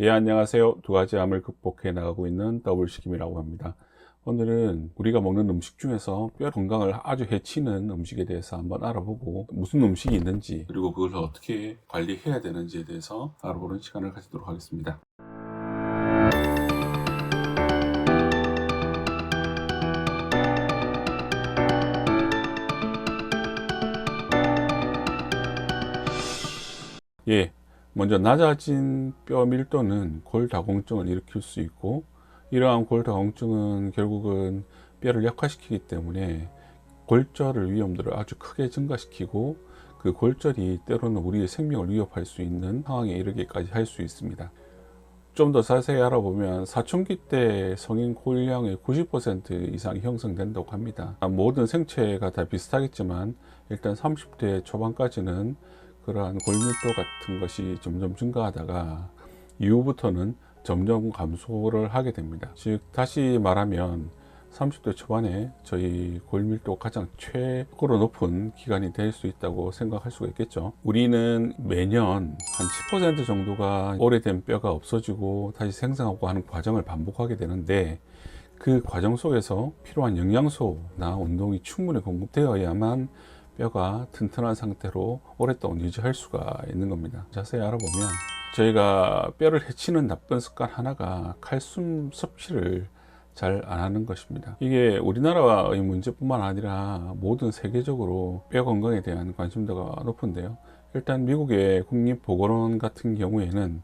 예, 안녕하세요. 두 가지 암을 극복해 나가고 있는 더블식임이라고 합니다. 오늘은 우리가 먹는 음식 중에서 뼈 건강을 아주 해치는 음식에 대해서 한번 알아보고 무슨 음식이 있는지 그리고 그걸 어떻게 관리해야 되는지에 대해서 알아보는 시간을 가지도록 하겠습니다. 예, 먼저 낮아진 뼈 밀도는 골다공증을 일으킬 수 있고, 이러한 골다공증은 결국은 뼈를 약화시키기 때문에 골절의 위험도를 아주 크게 증가시키고, 그 골절이 때로는 우리의 생명을 위협할 수 있는 상황에 이르기까지 할 수 있습니다. 좀 더 자세히 알아보면 사춘기 때 성인 골량의 90% 이상이 형성된다고 합니다. 모든 생체가 다 비슷하겠지만 일단 30대 초반까지는 그러한 골밀도 같은 것이 점점 증가하다가 이후부터는 점점 감소를 하게 됩니다. 즉 다시 말하면 30대 초반에 저희 골밀도가 가장 최고로 높은 기간이 될 수 있다고 생각할 수가 있겠죠. 우리는 매년 한 10% 정도가 오래된 뼈가 없어지고 다시 생성하고 하는 과정을 반복하게 되는데, 그 과정 속에서 필요한 영양소나 운동이 충분히 공급되어야만 뼈가 튼튼한 상태로 오랫동안 유지할 수가 있는 겁니다. 자세히 알아보면 저희가 뼈를 해치는 나쁜 습관 하나가 칼슘 섭취를 잘 안 하는 것입니다. 이게 우리나라의 문제뿐만 아니라 모든 세계적으로 뼈 건강에 대한 관심도가 높은데요. 일단 미국의 국립보건원 같은 경우에는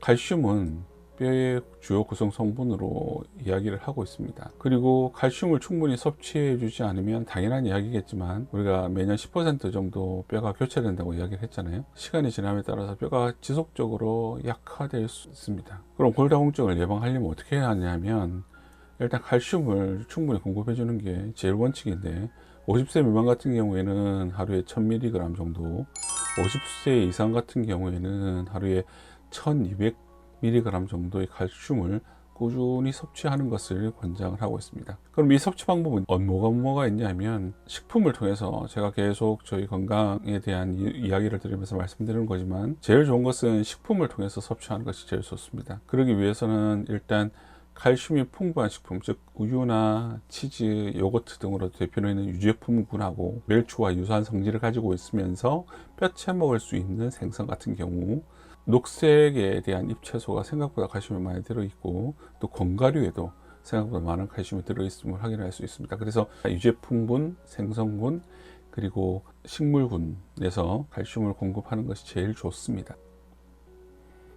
칼슘은 뼈의 주요 구성 성분으로 이야기를 하고 있습니다. 그리고 칼슘을 충분히 섭취해 주지 않으면 당연한 이야기겠지만 우리가 매년 10% 정도 뼈가 교체된다고 이야기를 했잖아요. 시간이 지남에 따라서 뼈가 지속적으로 약화될 수 있습니다. 그럼 골다공증을 예방하려면 어떻게 해야 하냐면, 일단 칼슘을 충분히 공급해 주는 게 제일 원칙인데, 50세 미만 같은 경우에는 하루에 1000mg 정도, 50세 이상 같은 경우에는 하루에 1200mg 정도의 칼슘을 꾸준히 섭취하는 것을 권장을 하고 있습니다. 그럼 이 섭취 방법은 뭐가 있냐면, 식품을 통해서 제가 계속 저희 건강에 대한 이야기를 드리면서 말씀드리는 거지만, 제일 좋은 것은 식품을 통해서 섭취하는 것이 제일 좋습니다. 그러기 위해서는 일단 칼슘이 풍부한 식품, 즉 우유나 치즈, 요거트 등으로 대표로 있는 유제품군하고 멸치와 유사한 성질을 가지고 있으면서 뼈채 먹을 수 있는 생선 같은 경우, 녹색에 대한 잎채소가 생각보다 칼슘이 많이 들어있고, 또 견과류에도 생각보다 많은 칼슘이 들어있음을 확인할 수 있습니다. 그래서 유제품군, 생선군, 그리고 식물군에서 칼슘을 공급하는 것이 제일 좋습니다.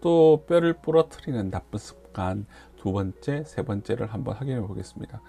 또 뼈를 부러뜨리는 나쁜 습관 두 번째, 세 번째를 한번 확인해 보겠습니다.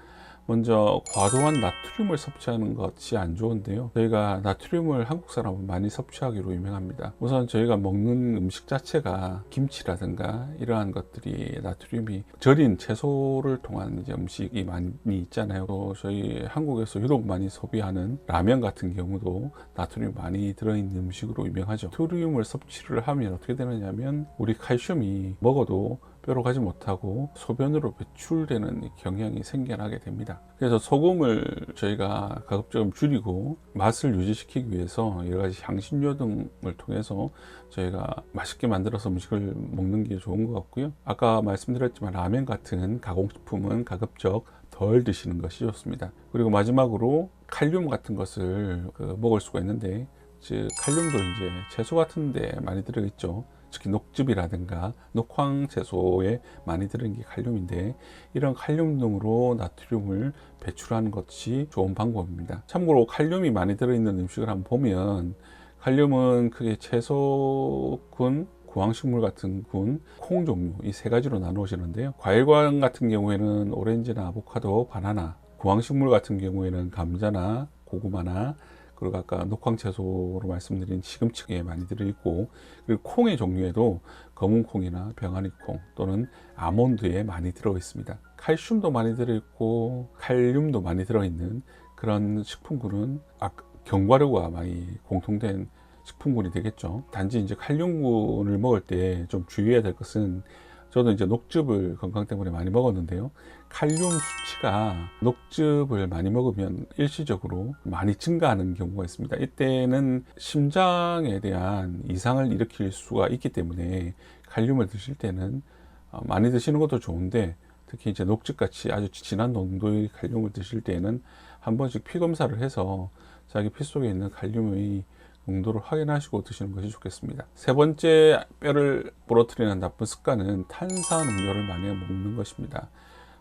먼저 과도한 나트륨을 섭취하는 것이 안 좋은데요. 저희가 나트륨을 한국 사람은 많이 섭취하기로 유명합니다. 우선 저희가 먹는 음식 자체가 김치라든가 이러한 것들이 나트륨이 절인 채소를 통한 이제 음식이 많이 있잖아요. 또 저희 한국에서 유독 많이 소비하는 라면 같은 경우도 나트륨이 많이 들어있는 음식으로 유명하죠. 나트륨을 섭취를 하면 어떻게 되느냐면, 우리 칼슘이 먹어도 뼈로 가지 못하고 소변으로 배출되는 경향이 생겨나게 됩니다. 그래서 소금을 저희가 가급적 줄이고 맛을 유지시키기 위해서 여러 가지 향신료 등을 통해서 저희가 맛있게 만들어서 음식을 먹는 게 좋은 것 같고요. 아까 말씀드렸지만 라면 같은 가공식품은 가급적 덜 드시는 것이 좋습니다. 그리고 마지막으로 칼륨 같은 것을 먹을 수가 있는데, 즉 칼륨도 이제 채소 같은 데 많이 들어있죠. 특히 녹즙이라든가 녹황 채소에 많이 들은 게 칼륨인데, 이런 칼륨 등으로 나트륨을 배출하는 것이 좋은 방법입니다. 참고로 칼륨이 많이 들어있는 음식을 한번 보면, 칼륨은 크게 채소군, 구황식물 같은 군, 콩 종류 이 세 가지로 나누어지는데요. 과일관 같은 경우에는 오렌지나 아보카도, 바나나, 구황식물 같은 경우에는 감자나 고구마나, 그리고 아까 녹황채소로 말씀드린 시금치에 많이 들어있고, 그리고 콩의 종류에도 검은 콩이나 병아리 콩 또는 아몬드에 많이 들어있습니다. 칼슘도 많이 들어있고 칼륨도 많이 들어있는 그런 식품군은 견과류가 많이 공통된 식품군이 되겠죠. 단지 이제 칼륨군을 먹을 때 좀 주의해야 될 것은, 저도 이제 녹즙을 건강 때문에 많이 먹었는데요. 칼륨 수치가 녹즙을 많이 먹으면 일시적으로 많이 증가하는 경우가 있습니다. 이때는 심장에 대한 이상을 일으킬 수가 있기 때문에 칼륨을 드실 때는 많이 드시는 것도 좋은데, 특히 이제 녹즙같이 아주 진한 농도의 칼륨을 드실 때에는 한 번씩 피 검사를 해서 자기 피 속에 있는 칼륨의 농도를 확인하시고 드시는 것이 좋겠습니다. 세 번째, 뼈를 부러뜨리는 나쁜 습관은 탄산음료를 많이 먹는 것입니다.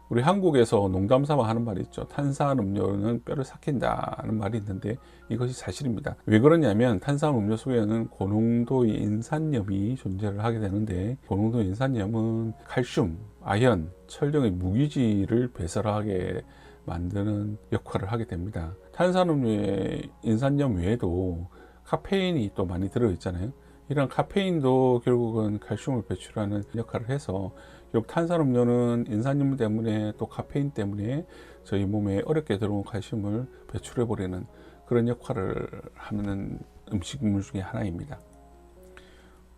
우리 한국에서 농담 삼아 하는 말이 있죠. 탄산음료는 뼈를 삭힌다는 말이 있는데 이것이 사실입니다. 왜 그러냐면 탄산음료 속에는 고농도의 인산염이 존재를 하게 되는데, 고농도 인산염은 칼슘, 아연, 철 등의 무기질을 배설하게 만드는 역할을 하게 됩니다. 탄산음료에 인산염 외에도 카페인이 또 많이 들어있잖아요. 이런 카페인도 결국은 칼슘을 배출하는 역할을 해서, 결국 탄산음료는 인산염 때문에 또 카페인 때문에 저희 몸에 어렵게 들어온 칼슘을 배출해버리는 그런 역할을 하는 음식물 중에 하나입니다.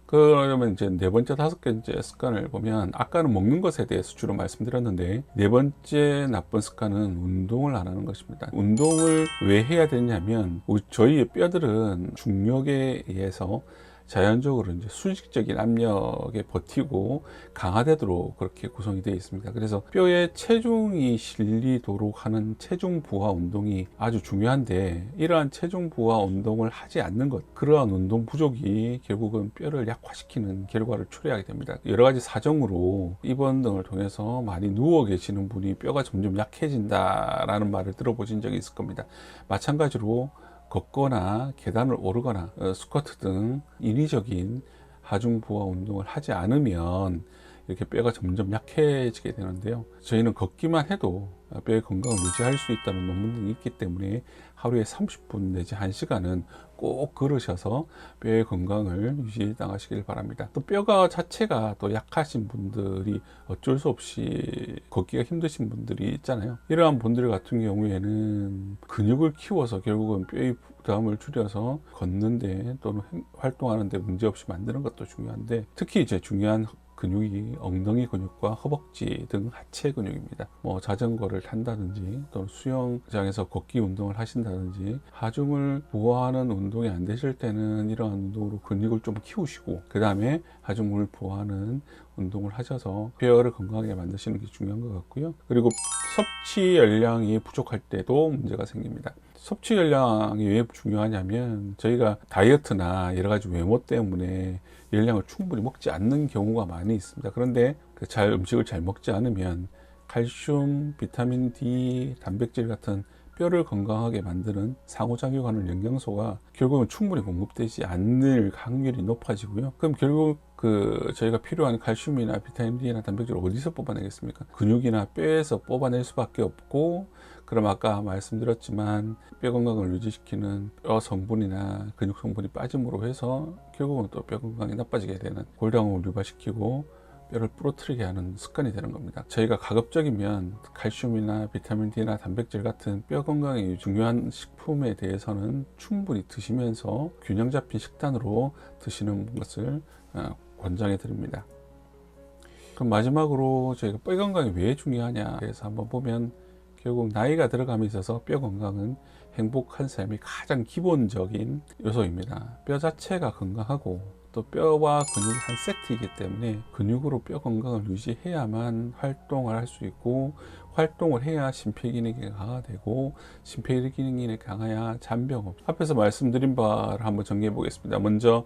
그러면 이제 네 번째, 다섯 번째 습관을 보면, 아까는 먹는 것에 대해서 주로 말씀드렸는데, 네 번째 나쁜 습관은 운동을 안 하는 것입니다. 운동을 왜 해야 되냐면, 저희의 뼈들은 중력에 의해서 자연적으로 이제 수직적인 압력에 버티고 강화되도록 그렇게 구성이 되어 있습니다. 그래서 뼈에 체중이 실리도록 하는 체중 부하 운동이 아주 중요한데, 이러한 체중 부하 운동을 하지 않는 것, 그러한 운동 부족이 결국은 뼈를 약화시키는 결과를 초래하게 됩니다. 여러 가지 사정으로 입원 등을 통해서 많이 누워 계시는 분이 뼈가 점점 약해진다라는 말을 들어보신 적이 있을 겁니다. 마찬가지로 걷거나 계단을 오르거나 스쿼트 등 인위적인 하중 부하 운동을 하지 않으면 이렇게 뼈가 점점 약해지게 되는데요. 저희는 걷기만 해도 뼈의 건강을 유지할 수 있다는 논문들이 있기 때문에 하루에 30분 내지 1시간은 꼭 걸으셔서 뼈의 건강을 유지 나가시길 바랍니다. 또 뼈가 자체가 또 약하신 분들이 어쩔 수 없이 걷기가 힘드신 분들이 있잖아요. 이러한 분들 같은 경우에는 근육을 키워서 결국은 뼈의 부담을 줄여서 걷는데 또는 활동하는데 문제없이 만드는 것도 중요한데, 특히 이제 중요한 근육이 엉덩이 근육과 허벅지 등 하체 근육입니다. 자전거를 탄다든지 또는 수영장에서 걷기 운동을 하신다든지, 하중을 부하하는 운동이 안 되실 때는 이러한 운동으로 근육을 좀 키우시고, 그 다음에 하중을 부하하는 운동을 하셔서 뼈를 건강하게 만드시는 게 중요한 것 같고요. 그리고 섭취 열량이 부족할 때도 문제가 생깁니다. 섭취 열량이 왜 중요하냐면, 저희가 다이어트나 여러 가지 외모 때문에 열량을 충분히 먹지 않는 경우가 많이 있습니다. 그런데 음식을 잘 먹지 않으면 칼슘, 비타민 D, 단백질 같은 뼈를 건강하게 만드는 상호작용하는 영양소가 결국은 충분히 공급되지 않을 확률이 높아지고요. 그럼 결국 저희가 필요한 칼슘이나 비타민 D나 단백질을 어디서 뽑아내겠습니까? 근육이나 뼈에서 뽑아낼 수밖에 없고, 그럼 아까 말씀드렸지만 뼈 건강을 유지시키는 뼈 성분이나 근육 성분이 빠짐으로 해서 결국은 또 뼈 건강이 나빠지게 되는, 골다공을 유발시키고 뼈를 부러뜨리게 하는 습관이 되는 겁니다. 저희가 가급적이면 칼슘이나 비타민 D나 단백질 같은 뼈 건강에 중요한 식품에 대해서는 충분히 드시면서 균형 잡힌 식단으로 드시는 것을 권장해 드립니다. 그럼 마지막으로 저희가 뼈 건강이 왜 중요하냐 해서 한번 보면, 결국 나이가 들어감에 있어서 뼈 건강은 행복한 삶의 가장 기본적인 요소입니다. 뼈 자체가 건강하고 또 뼈와 근육이 한 세트이기 때문에 근육으로 뼈 건강을 유지해야만 활동을 할 수 있고, 활동을 해야 심폐기능이 강화되고, 심폐기능이 강해야 잔병 없. 앞에서 말씀드린 바를 한번 정리해 보겠습니다. 먼저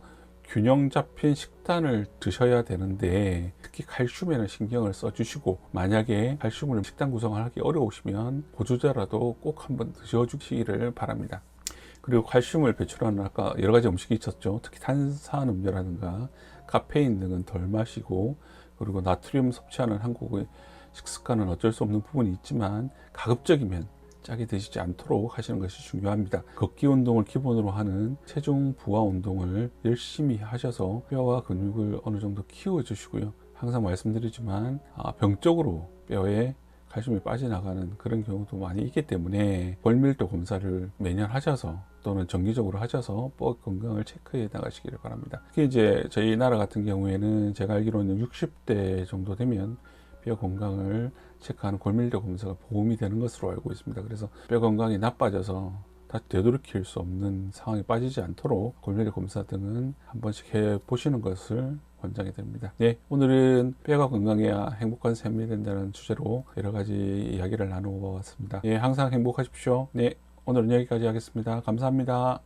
균형 잡힌 식단을 드셔야 되는데, 특히 칼슘에는 신경을 써주시고, 만약에 칼슘을 식단 구성을 하기 어려우시면 보조제라도 꼭 한번 드셔주시기를 바랍니다. 그리고 칼슘을 배출하는 아까 여러 가지 음식이 있었죠. 특히 탄산음료라든가 카페인 등은 덜 마시고, 그리고 나트륨 섭취하는 한국의 식습관은 어쩔 수 없는 부분이 있지만 가급적이면 짜게 드시지 않도록 하시는 것이 중요합니다. 걷기 운동을 기본으로 하는 체중 부하 운동을 열심히 하셔서 뼈와 근육을 어느 정도 키워 주시고요. 항상 말씀드리지만 병적으로 뼈에 칼슘이 빠져나가는 그런 경우도 많이 있기 때문에 골밀도 검사를 매년 하셔서 또는 정기적으로 하셔서 뼈 건강을 체크해 나가시기를 바랍니다. 특히 이제 저희 나라 같은 경우에는 제가 알기로는 60대 정도 되면 뼈 건강을 체크하는 골밀도 검사가 보험이 되는 것으로 알고 있습니다. 그래서 뼈 건강이 나빠져서 다시 되돌이킬 수 없는 상황에 빠지지 않도록 골밀도 검사 등은 한 번씩 해 보시는 것을 권장이 됩니다. 네, 오늘은 뼈가 건강해야 행복한 삶이 된다는 주제로 여러 가지 이야기를 나누어 보았습니다. 예, 항상 행복하십시오. 네, 오늘은 여기까지 하겠습니다. 감사합니다.